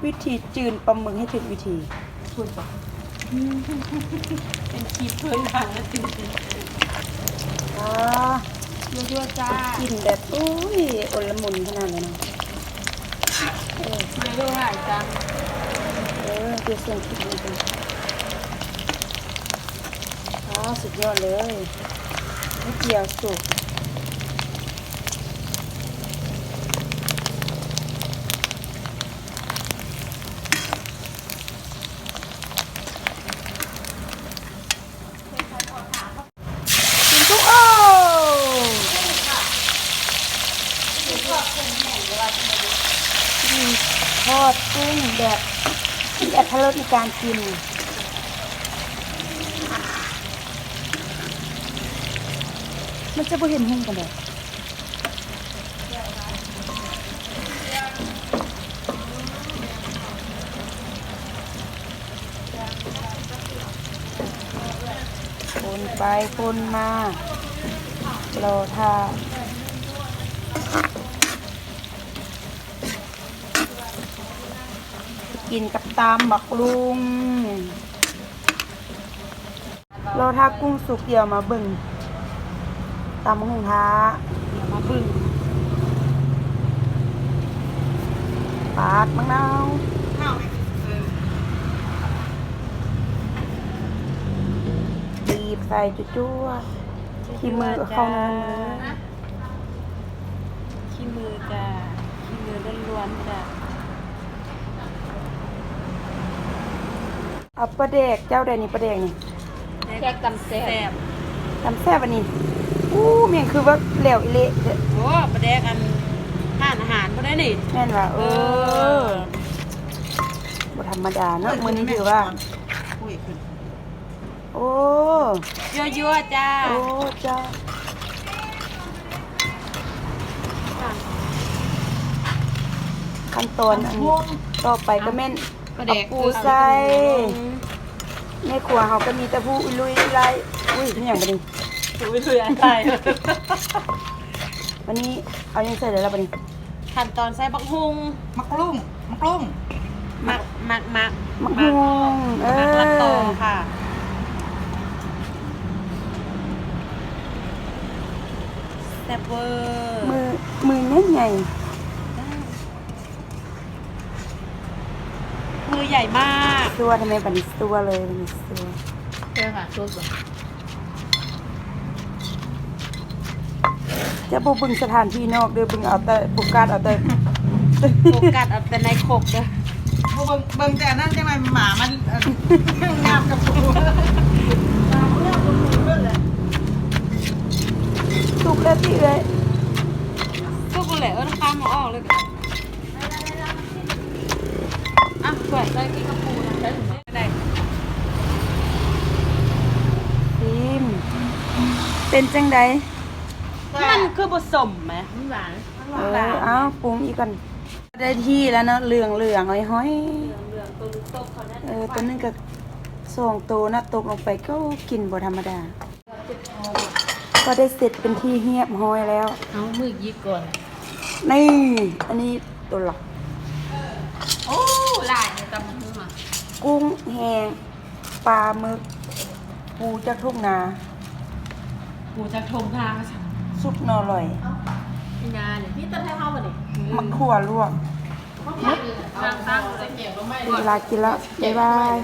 วิธีจืนปลาหมึกให้ถูกวิธีพูดป่ะเป็นคลิปเพื่อนทางนะจริงอ๋อยั่วๆจ้ากินแบบอุ้ยอลมุนขนาดเลยนะไม่รู้หลายจังดูเสียงคิดดูดิอ๋อสุดยอดเลยไม่เกี่ยวสุกทอดกุ้งแบบมีอรรถรสในการกินมันจะบ่เห็นหุ่งกันเลยคนไปคนมารอท่ากินกับตามบักลุงรอท่ากุ้งสุกเดียวมาบึ่งตามหงท้ามาบึ้งปาดมะนาวบีบใส่จุ๊ดๆที่มือเข้าเนื้อขี้มือจ้าขี้มือล้วนๆจ้าเอาปลาเด็กเจ้าใดนี่ปลาเด็กนี่แค่ตำแซ่บตำแซ่บอันนี้อู้เมียงคือว่าเหลวอิเละโอ้ประเดกอันทานอาหารก็ได้นี่แม่นว่าบ่ธรรมดาเนาะมื้อนี้ถือว่าโอ้ยั่วๆจ้าโอ้จ้าขั้นตอนอันนี้ต่อไปก็แม่นประเดกปูใส่ในครัวเขาก็มีแต่ผู้ลุยไล่อุ้ยนี่อย่างบัดนี้ลุยอะไรวันนี้เอายังใส่เลยแล้วบัดนี้ขั้นตอนใส่บักฮุงมักลุ่งมักฮุงละตอค่ะแซ่บเวอร์มือเน้นใหญ่มือใหญ่มากตัวทำไมบัดนี้ตัวเลยบัดนี้ตัวใช่ค่ะตัวจะบุบึงสถานที่นอกเด้อบึงเอาแต่โฟกัสเอาแต่ในขบเด้อเบิ่งแต่นั่นใช่ไหมหมามันงามกับปูสุกแล้วที่เลยสุกเลยน้ำตาลมาออกเลยอ่ะเปิดได้กินกับปูนะได้ถึงได้ซิมเป็นจังไดมันคือผสมไหมมันหวานเอาปรุงอีกก่อนได้ที่แล้วเนาะเหลืองห้อยตัวลูกตกเขาเนี่ยตัวนึงก็ส่งตัวนะตกลงไปก็กินบ่ธรรมดาก็ได้เสร็จเป็นที่เหียบห้อยแล้วเอามือยิบก่อนนี่อันนี้ตัวหลักโอ้ลายเนี่ยตำมือมากุ้งแห้งปลาหมึกปูจากทุ่งนาปูจากทงนาซุปนอร่อยพี่นาเนี่ยพี่ต้นให้เข้ามาดิมะขั่วลวกตั้งเลยเกี่ยวก็ไม่เวลากินแล้วบ๊ายบาย